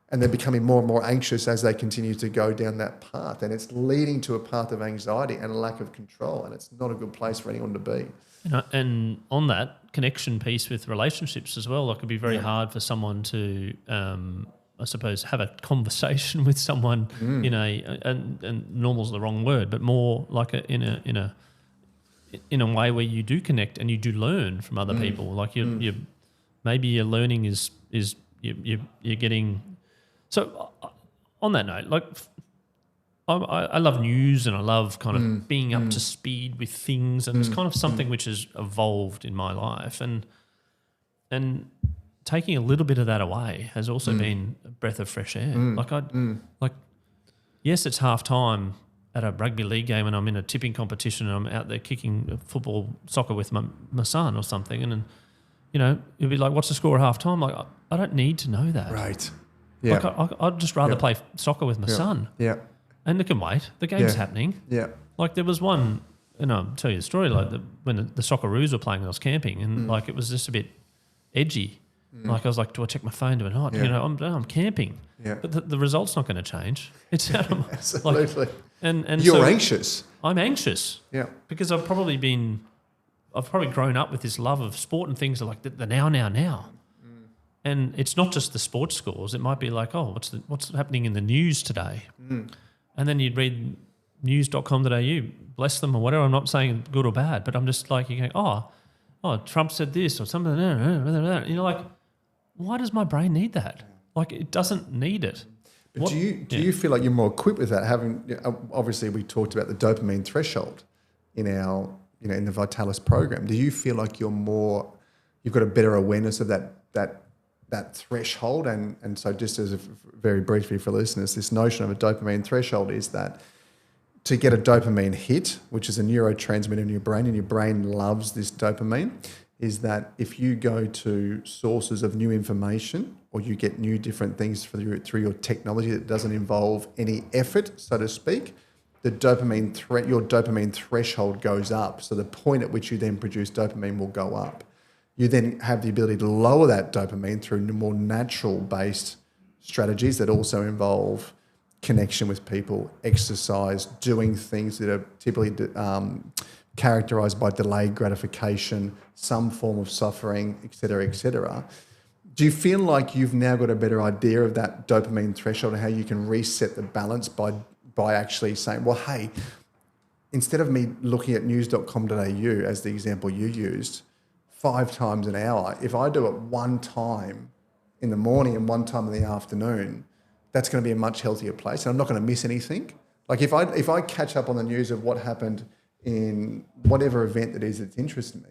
and they're becoming more and more anxious as they continue to go down that path. And it's leading to a path of anxiety and a lack of control, and it's not a good place for anyone to be. And on that connection piece with relationships as well, it could be very hard for someone to, I suppose, have a conversation with someone in and normal's the wrong word, but more like in a way where you do connect and you do learn from other people. Like you maybe your learning is you're getting. So on that note, like I love news and I love kind of being up to speed with things, and it's kind of something which has evolved in my life, and taking a little bit of that away has also been a breath of fresh air. Yes, it's half time at a rugby league game and I'm in a tipping competition and I'm out there kicking football, soccer with my son or something, and then, you know, it'd be like, what's the score at half time? Like, I don't need to know that. Right. Yeah. Like, I'd just rather play soccer with my son. Yeah. And it can wait. The game's happening. Yeah. Like there was one, and I'll tell you the story, like when the Socceroos were playing and I was camping, and like it was just a bit edgy. Like I was like, do I check my phone? Do I not? You know, I'm camping. Yeah. But the result's not going to change. It's out of Absolutely. and you're so anxious. I'm anxious. Yeah. Because I've probably grown up with this love of sport and things like the now. And it's not just the sports scores. It might be like, oh, what's happening in the news today? And then you'd read news.com.au, bless them or whatever. I'm not saying good or bad, but I'm just like, you're going, oh, Trump said this or something. You know, like, why does my brain need that? Like, it doesn't need it. But do you feel like you're more equipped with that? Obviously, we talked about the dopamine threshold in our, in the Vitalis program. Do you feel like you've got a better awareness of that threshold? And so just as very briefly for listeners, this notion of a dopamine threshold is that to get a dopamine hit, which is a neurotransmitter in your brain, and your brain loves this dopamine, is that if you go to sources of new information or you get new different things through your technology that doesn't involve any effort, so to speak, your dopamine threshold goes up. So the point at which you then produce dopamine will go up. You then have the ability to lower that dopamine through more natural-based strategies that also involve connection with people, exercise, doing things that are typically characterized by delayed gratification, some form of suffering, et cetera, et cetera. Do you feel like you've now got a better idea of that dopamine threshold and how you can reset the balance by actually saying, well, hey, instead of me looking at news.com.au as the example you used, 5 times an hour, if I do it one time in the morning and one time in the afternoon, that's going to be a much healthier place, and I'm not going to miss anything. Like if I catch up on the news of what happened in whatever event that is that's interested me,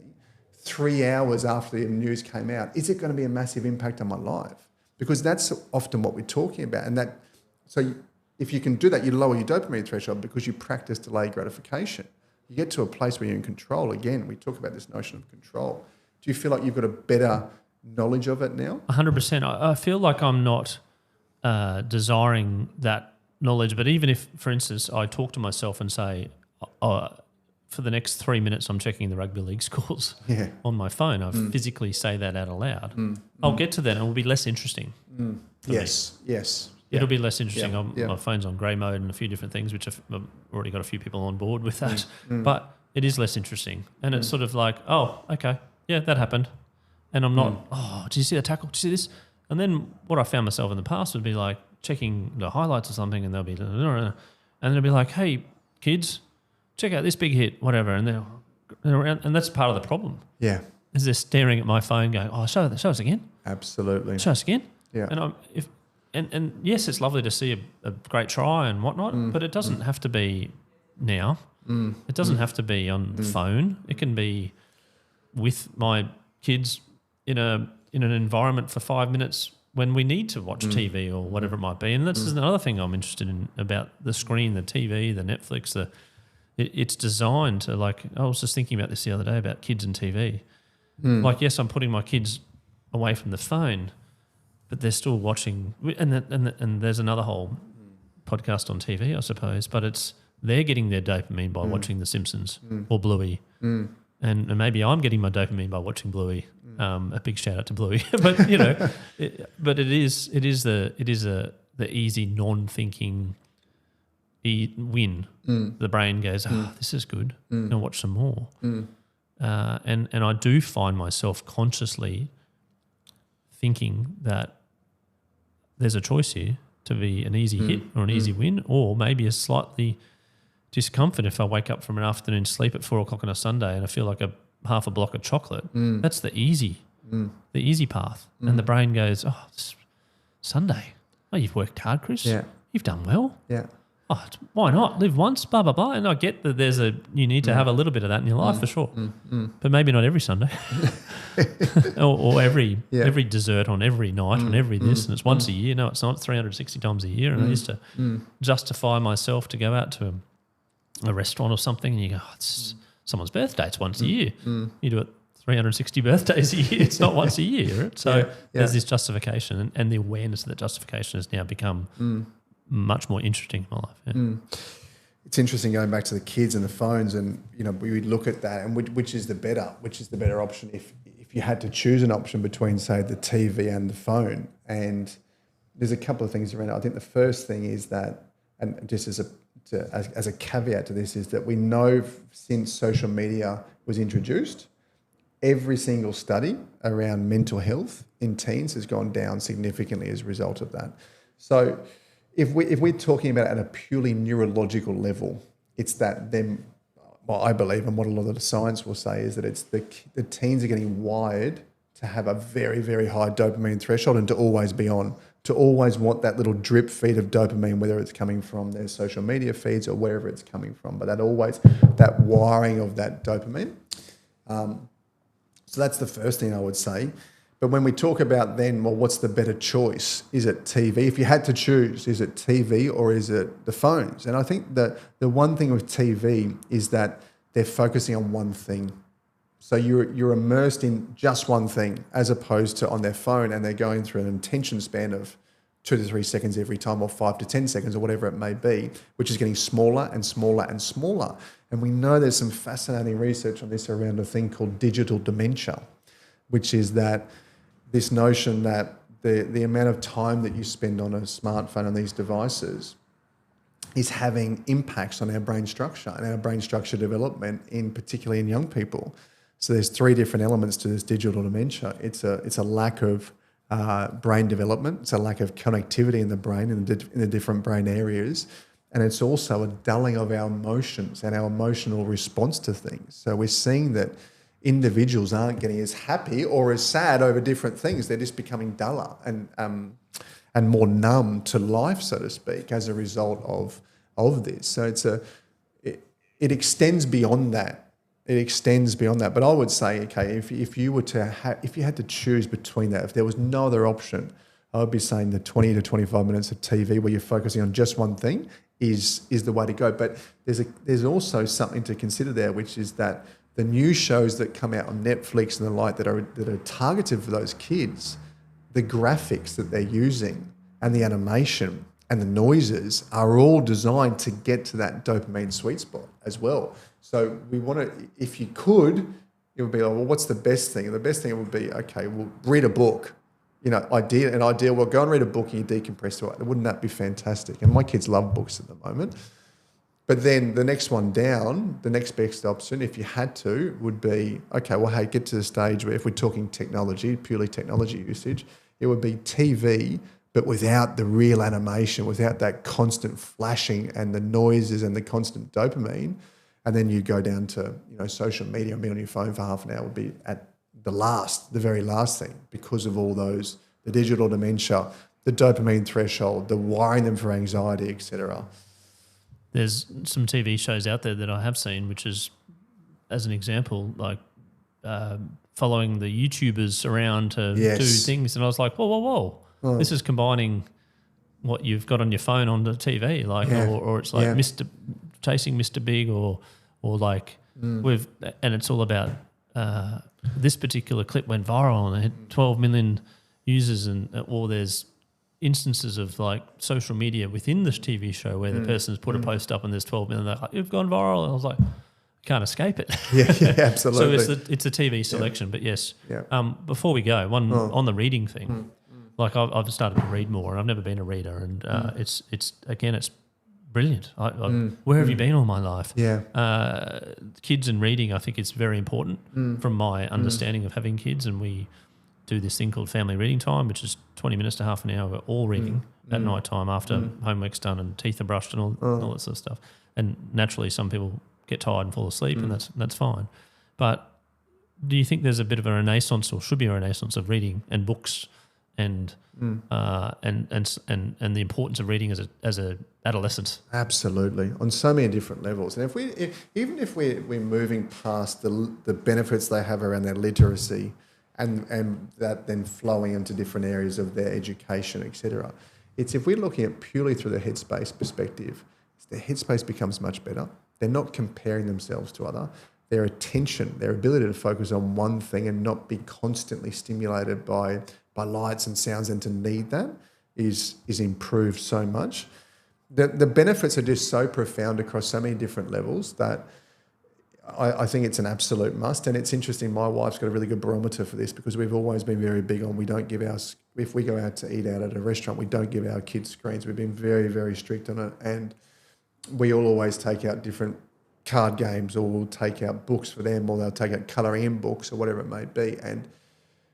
3 hours after the news came out, is it going to be a massive impact on my life? Because that's often what we're talking about. And if you can do that, you lower your dopamine threshold because you practice delayed gratification. You get to a place where you're in control. Again, we talk about this notion of control. Do you feel like you've got a better knowledge of it now? 100%. I feel like I'm not desiring that knowledge, but even if, for instance, I talk to myself and say, for the next 3 minutes, I'm checking the rugby league scores on my phone. I physically say that out aloud. I'll get to that and it will be less interesting. Yes. It'll be less interesting. My phone's on grey mode and a few different things, which I've already got a few people on board with that. But it is less interesting. And it's sort of like, oh, okay, yeah, that happened. And I'm not, did you see the tackle? Did you see this? And then what I found myself in the past would be like checking the highlights or something, and they'll be, and they'll be like, hey, kids, check out this big hit, whatever. And they're around, and that's part of the problem. Yeah. Is they're staring at my phone going, oh, show us again. Absolutely. Show us again. Yeah. And yes, it's lovely to see a great try and whatnot, but it doesn't have to be now. It doesn't have to be on the phone. It can be with my kids in an environment for 5 minutes when we need to watch TV or whatever it might be. And that's another thing I'm interested in about the screen, the TV, the Netflix. It's designed to, like, I was just thinking about this the other day about kids and TV. Like, yes, I'm putting my kids away from the phone, but they're still watching. And there's another whole podcast on TV, I suppose, but they're getting their dopamine by watching The Simpsons or Bluey. And maybe I'm getting my dopamine by watching Bluey. A big shout out to Bluey, but it is the easy non-thinking win. The brain goes, this is good. I'll watch some more. And I do find myself consciously thinking that there's a choice here to be an easy hit or an easy win, or maybe a slightly discomfort if I wake up from an afternoon sleep at 4 o'clock on a Sunday and I feel like half a block of chocolate. That's the easy path. And the brain goes, oh, it's Sunday. Oh, you've worked hard, Chris. Yeah. You've done well. Yeah. oh, why not? Live once, blah, blah, blah. And I get that you need to have a little bit of that in your life for sure. But maybe not every Sunday or every dessert on every night on every this. And it's once a year. No, it's not. 360 times a year. And I used to justify myself to go out to a restaurant or something and you go, oh, it's someone's birthday. It's once a year. You do it 360 birthdays a year. It's not once a year. Right? So there's this justification and the awareness of that justification has now become much more interesting in my life. Yeah. It's interesting going back to the kids and the phones, and we would look at that and which is the better option if you had to choose an option between, say, the TV and the phone. And there's a couple of things around it. I think the first thing is that, and just as a caveat to this, is that we know since social media was introduced, every single study around mental health in teens has gone down significantly as a result of that. So if we're talking about it at a purely neurological level, it's that them, well, I believe, and what a lot of the science will say is that it's the teens are getting wired to have a very, very high dopamine threshold and to always be on, to always want that little drip feed of dopamine, whether it's coming from their social media feeds or wherever it's coming from, but that wiring of that dopamine. So that's the first thing I would say. But when we talk about then, well, what's the better choice? Is it TV? If you had to choose, is it TV or is it the phones? And I think that the one thing with TV is that they're focusing on one thing. So you're immersed in just one thing as opposed to on their phone, and they're going through an attention span of 2 to 3 seconds every time, or 5 to 10 seconds, or whatever it may be, which is getting smaller and smaller and smaller. And we know there's some fascinating research on this around a thing called digital dementia, which is that this notion that the amount of time that you spend on a smartphone and these devices is having impacts on our brain structure and our brain structure development, particularly in young people. So there's 3 different elements to this digital dementia. It's a lack of brain development. It's a lack of connectivity in the brain in the different brain areas. And it's also a dulling of our emotions and our emotional response to things. So we're seeing that individuals aren't getting as happy or as sad over different things. They're just becoming duller and more numb to life, so to speak, as a result of this. So it extends beyond that. It extends beyond that. But I would say, okay, if you had to choose between that, if there was no other option, I would be saying the 20 to 25 minutes of TV where you're focusing on just one thing is the way to go. But there's also something to consider there, which is that the new shows that come out on Netflix and the like that are targeted for those kids, the graphics that they're using and the animation and the noises are all designed to get to that dopamine sweet spot as well. So we want to, if you could, it would be like, well, what's the best thing? And the best thing would be, okay, well, read a book. Ideal, well, go and read a book and you decompress to it. Wouldn't that be fantastic? And my kids love books at the moment. But then the next one down, the next best option, if you had to, would be, okay, well, hey, get to the stage where if we're talking technology, purely technology usage, it would be TV, but without the real animation, without that constant flashing and the noises and the constant dopamine. And then you go down to, social media and be on your phone for half an hour would be at the very last thing, because of all those, the digital dementia, the dopamine threshold, the wiring them for anxiety, etc. There's some TV shows out there that I have seen, which is, as an example, like following the YouTubers around to do things. And I was like, whoa. Oh. This is combining what you've got on your phone on the TV, or it's like chasing Mr. Big or like and it's all about this particular clip went viral and it had 12 million users or there's instances of like social media within this TV show where the person's put a post up and there's 12 million. They're like, you've gone viral. And I was like, can't escape it. Yeah, absolutely. So it's a TV selection, but yes. Yeah. Before we go, on the reading thing, like I've started to read more and I've never been a reader and it's brilliant. Where have you been all my life? Yeah. Kids and reading, I think it's very important from my understanding of having kids, and we do this thing called family reading time, which is 20 minutes to half an hour. We're all reading at night time after homework's done and teeth are brushed and all that sort of stuff. And naturally some people get tired and fall asleep and that's fine. But do you think there's a bit of a renaissance, or should be a renaissance, of reading and books and the importance of reading as a adolescence. Absolutely, on so many different levels. And even if we're moving past the benefits they have around their literacy, and that then flowing into different areas of their education, etc. It's if we're looking at purely through the headspace perspective, their headspace becomes much better. They're not comparing themselves to other. Their attention, their ability to focus on one thing and not be constantly stimulated by lights and sounds, and to need that is improved so much. The benefits are just so profound across so many different levels that I think it's an absolute must. And it's interesting, my wife's got a really good barometer for this, because we've always been very big on, we don't give if we go out to eat out at a restaurant, we don't give our kids screens. We've been very, very strict on it. And we all always take out different card games, or we'll take out books for them, or they'll take out colouring in books or whatever it may be. And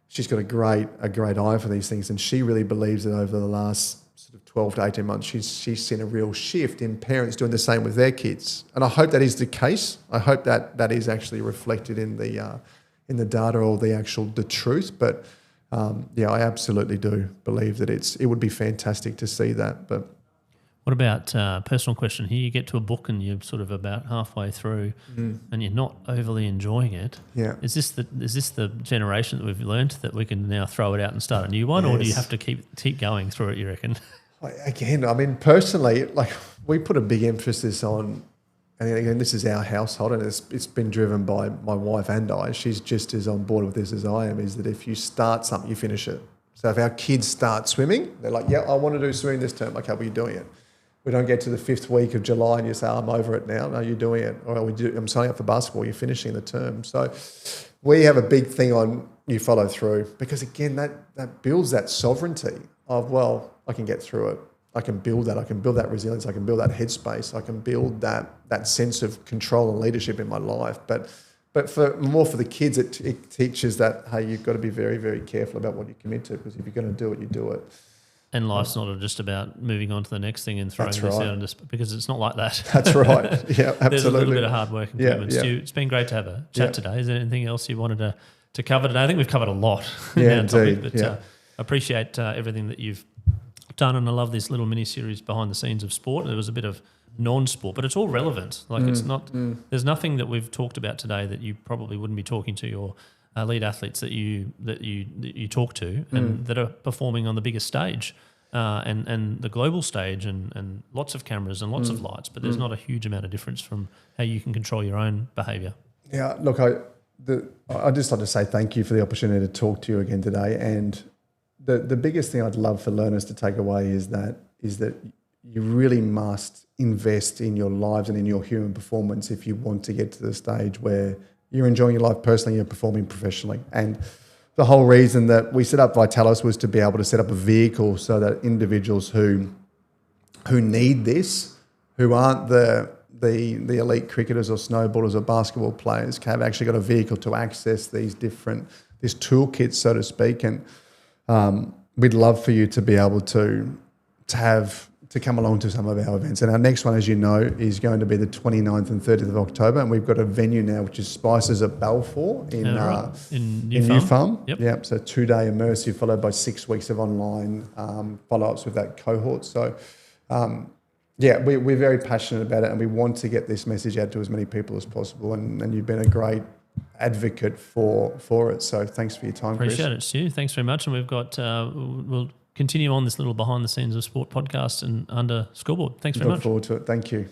she's got a great eye for these things. And she really believes that over the last sort of 12 to 18 months, she's seen a real shift in parents doing the same with their kids. And I hope that is the case. I hope that is actually reflected in the data, or the truth. But I absolutely do believe that it would be fantastic to see that. But what about personal question? Here you get to a book and you're sort of about halfway through, and you're not overly enjoying it. Yeah. Is this the generation that we've learned that we can now throw it out and start a new one, or do you have to keep going through it, you reckon? Again, I mean, personally, like, we put a big emphasis on, and again, this is our household, and it's been driven by my wife and I. She's just as on board with this as I am, is that if you start something, you finish it. So if our kids start swimming, they're like, yeah, I want to do swimming this term. Okay, well, you're doing it. We don't get to the 5th week of July and you say, I'm over it now. No, you're doing it. Or I'm signing up for basketball, you're finishing the term. So we have a big thing on you follow through, because, again, that builds that sovereignty of, well, I can get through it. I can build that. I can build that resilience. I can build that headspace. I can build that sense of control and leadership in my life. But for the kids, it teaches that, hey, you've got to be very, very careful about what you commit to, because if you're going to do it, you do it. And life's not just about moving on to the next thing and throwing this out, and because it's not like that. That's right. Yeah, absolutely. There's a little bit of hard work and commitment. Yeah. Stu, it's been great to have a chat today. Is there anything else you wanted to cover today? I think we've covered a lot. Yeah, indeed. But I appreciate everything that you've done, and I love this little mini-series behind the scenes of sport. There was a bit of non-sport, but it's all relevant. Like, it's not. There's nothing that we've talked about today that you probably wouldn't be talking to your elite athletes that you talk to, and that are performing on the biggest stage, and the global stage, and lots of cameras and lots of lights. But there's not a huge amount of difference from how you can control your own behaviour. Yeah, look, I'd just like to say thank you for the opportunity to talk to you again today. And the biggest thing I'd love for learners to take away is that you really must invest in your lives and in your human performance if you want to get to the stage where you're enjoying your life personally, you're performing professionally. And the whole reason that we set up Vitalis was to be able to set up a vehicle so that individuals who need this, who aren't the elite cricketers or snowboarders or basketball players, have actually got a vehicle to access this toolkit, so to speak. And we'd love for you to be able to come along to some of our events. And our next one, as you know, is going to be the 29th and 30th of October. And we've got a venue now, which is Spices at Balfour in New Farm. Yep. So 2-day immersive, followed by 6 weeks of online follow-ups with that cohort. So, we're very passionate about it, and we want to get this message out to as many people as possible. And you've been a great advocate for it. So thanks for your time, Appreciate Chris. it, Stu. Thanks very much. And we've got we'll continue on this little behind the scenes of sport podcast and under Scoreboard. Thanks very much. Look forward to it. Thank you.